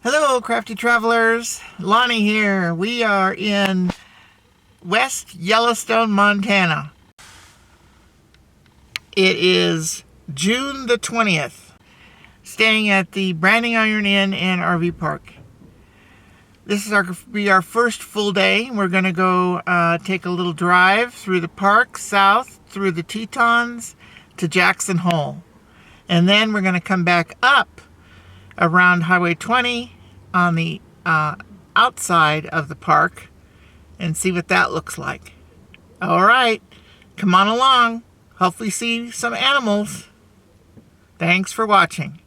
Hello, crafty travelers. Lonnie here. We are in West Yellostone, Montana. It is June the 20th. Staying at the Branding Iron Inn and RV Park. This is our first full day. We're going to go take a little drive through the park, south, through the Tetons to Jackson Hole. And then we're going to come back up around Highway 20 on the outside of the park and see what that looks like. All right, come on along. Hopefully see some animals. Thanks for watching.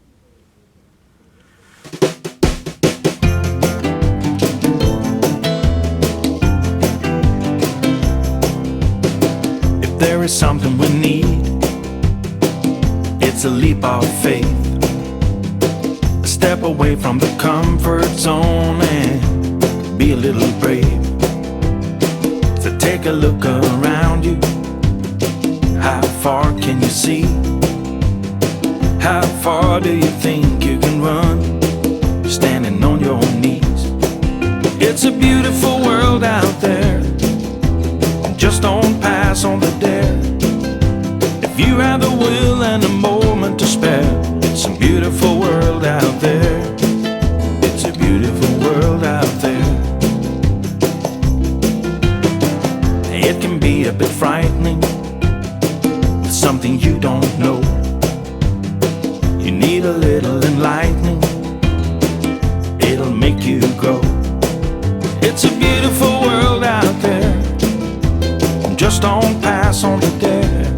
If there is something we need, it's a leap of faith. A step away from the comfort zone and be a little brave. So take a look around you. How far can you see? How far do you think you can run, standing on your knees? It's a beautiful world out there. Just don't pass on the dare. If you have the will and a moment to spare, it's a beautiful world out there. It's a beautiful world out there. It can be a bit frightening, something you don't know. You need a little enlightening, it'll make you grow. It's a beautiful world out there. Just don't pass on the dare.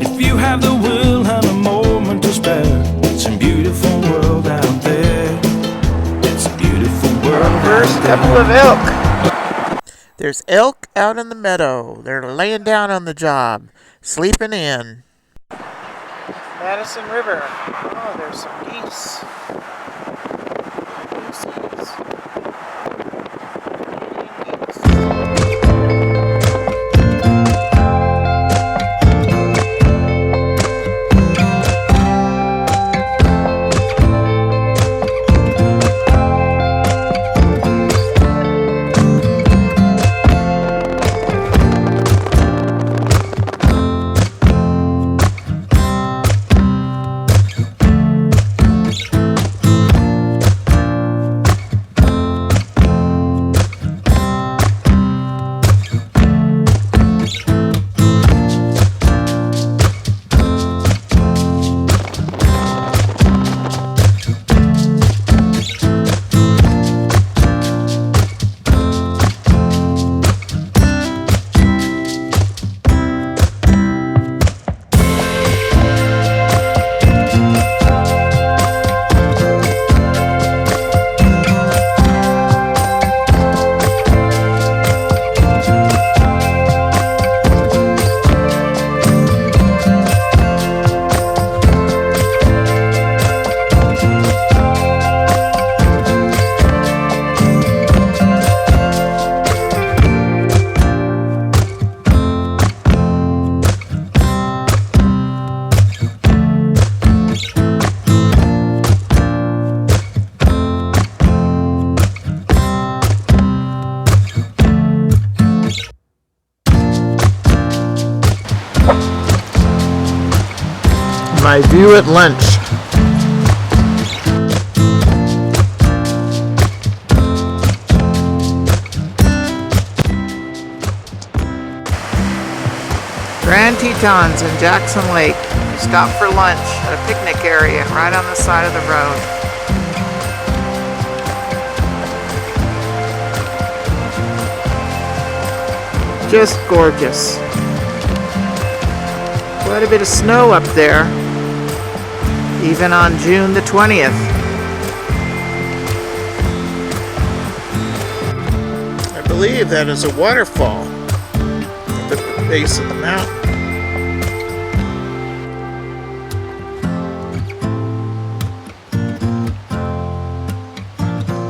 If you have the will and a moment to spare, it's a beautiful world out there. It's a beautiful world. First couple of elk. There's elk out in the meadow. They're laying down on the job, sleeping in. Madison River. Oh, there's some geese. Goosies. My view at lunch. Grand Tetons in Jackson Lake. We stopped for lunch at a picnic area right on the side of the road. Just gorgeous. Quite a bit of snow up there, even on June the 20th. I believe that is a waterfall at the base of the mountain.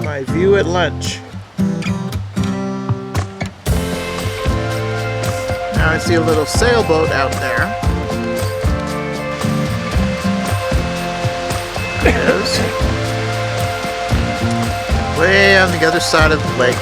My view at lunch. Now I see a little sailboat out there. There it is. the other side of the lake.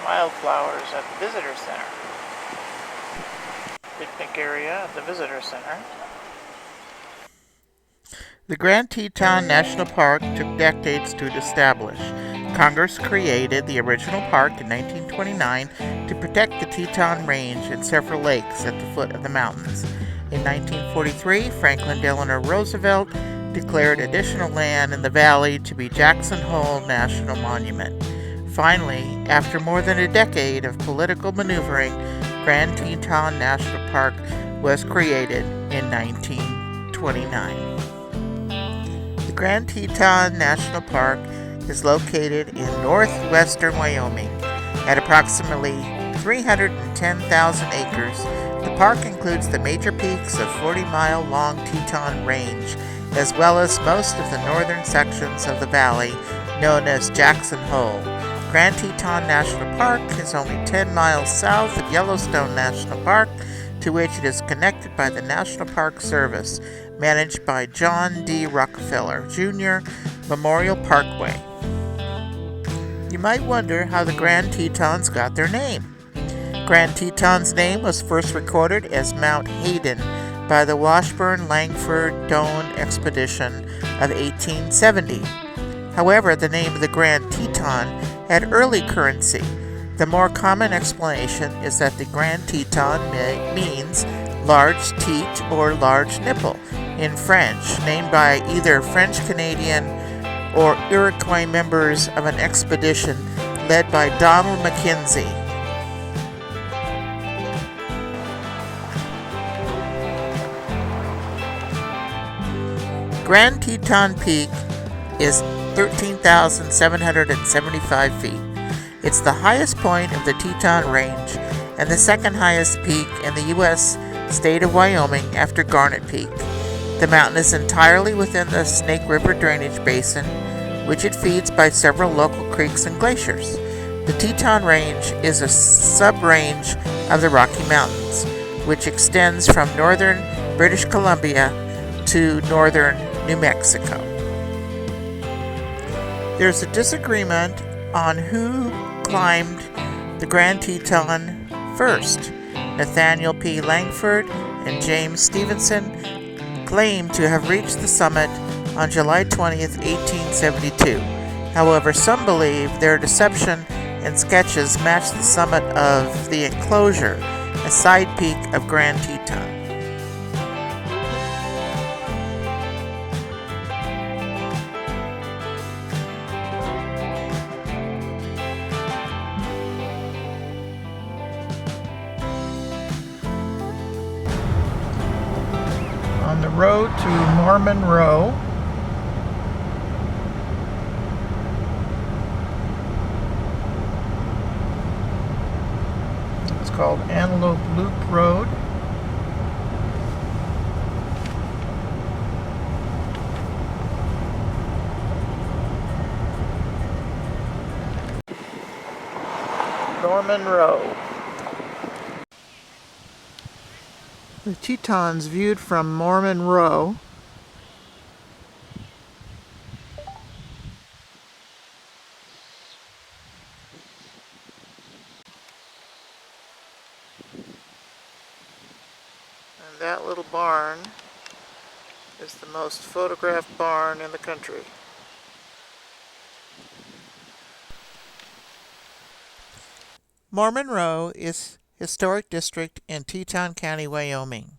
Wildflowers at the Visitor Center. Picnic area at the Visitor Center. The Grand Teton National Park took decades to establish. Congress created the original park in 1929 to protect the Teton Range and several lakes at the foot of the mountains. In 1943, Franklin Delano Roosevelt declared additional land in the valley to be Jackson Hole National Monument. Finally, after more than a decade of political maneuvering, Grand Teton National Park was created in 1929. The Grand Teton National Park is located in northwestern Wyoming at approximately 310,000 acres. The park includes the major peaks of 40-mile-long Teton Range, as well as most of the northern sections of the valley known as Jackson Hole. Grand Teton National Park is only 10 miles south of Yellostone National Park, to which it is connected by the National Park Service, managed by John D. Rockefeller, Jr. Memorial Parkway. You might wonder how the Grand Tetons got their name. Grand Teton's name was first recorded as Mount Hayden by the Washburn-Langford-Doane expedition of 1870. However, the name of the Grand Teton had early currency. The more common explanation is that the Grand Teton means large teat or large nipple in French, named by either French-Canadian or Iroquois members of an expedition led by Donald Mackenzie. Grand Teton Peak is 13,775 feet. It's the highest point of the Teton Range and the second highest peak in the U.S. state of Wyoming after Garnet Peak. The mountain is entirely within the Snake River drainage basin, which it feeds by several local creeks and glaciers. The Teton Range is a sub-range of the Rocky Mountains, which extends from northern British Columbia to northern New Mexico. There's a disagreement on who climbed the Grand Teton first. Nathaniel P. Langford and James Stevenson claim to have reached the summit on July 20th, 1872. However, some believe their deception and sketches match the summit of the Enclosure, a side peak of Grand Teton. On the road to Mormon Row. It's called Antelope Loop Road. Mormon Row. The Tetons viewed from Mormon Row. And that little barn is the most photographed barn in the country. Mormon Row is historic district in Teton County, Wyoming.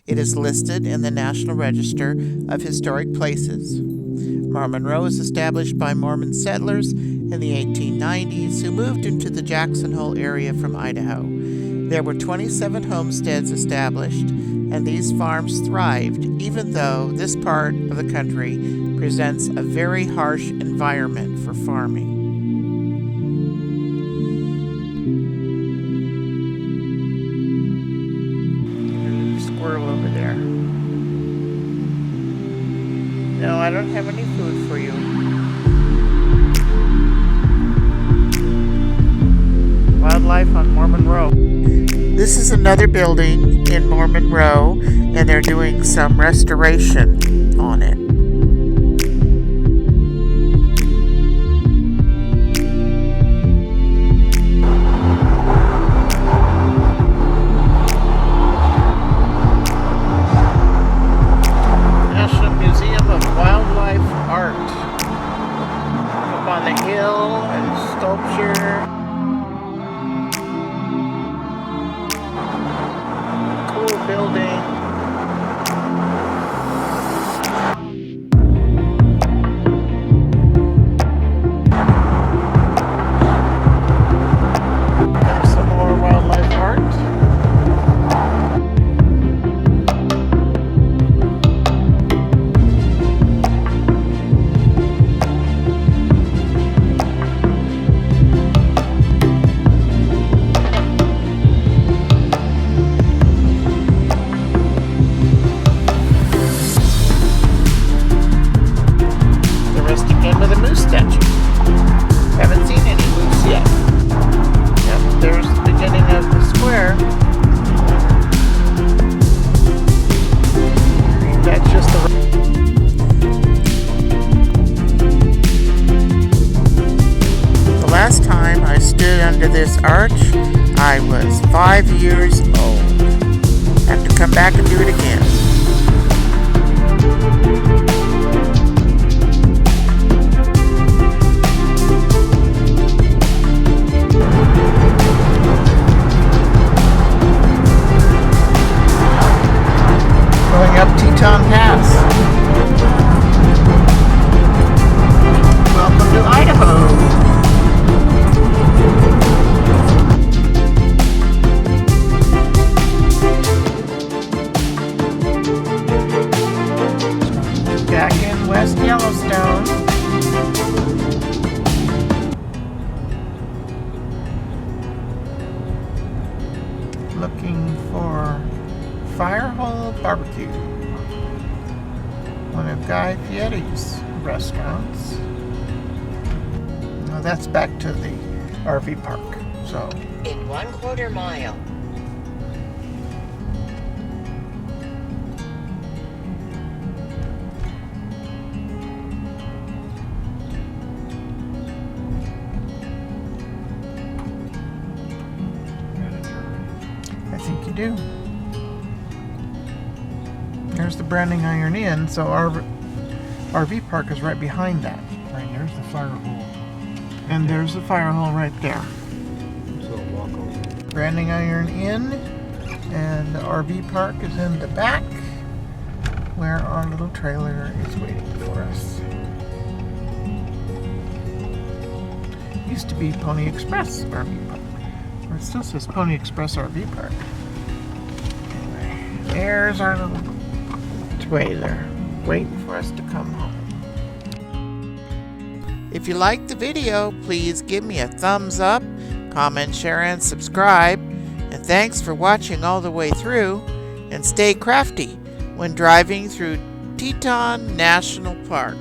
It is listed in the National Register of Historic Places. Mormon Row was established by Mormon settlers in the 1890s who moved into the Jackson Hole area from Idaho. There were 27 homesteads established, and these farms thrived, even though this part of the country presents a very harsh environment for farming. Squirrel over there. No, I don't have any food for you. wildlife on Mormon Row. This is another building in Mormon Row, and they're doing some restoration on it. National Museum of Wildlife Art. Up on the hill and sculpture. Cool building. There's some more wildlife art. With a moose statue. Haven't seen any moose yet. Yep, there's the beginning of the square. That's just the last time I stood under this arch, I was 5 years old. Have to come back and do it again. Going up Teton Pass. Welcome to Idaho. Back in West Yellostone. Looking for Firehole Barbecue, one of Guy Fieri's restaurants. Now that's back to the RV park. So in 1/4 mile. I think you do. There's the Branding Iron Inn, so our RV park is right behind that. Right, there's the fire hole. And there's the fire hole right there. So walk over. Branding Iron Inn, and the RV park is in the back, where our little trailer is waiting for us. Used to be Pony Express RV Park. Or it still says Pony Express RV Park. Anyway, there's our little trailer waiting for us to come home. If you liked the video, please give me a thumbs up, comment, share, and subscribe. And thanks for watching all the way through. And stay crafty when driving through Teton National Park.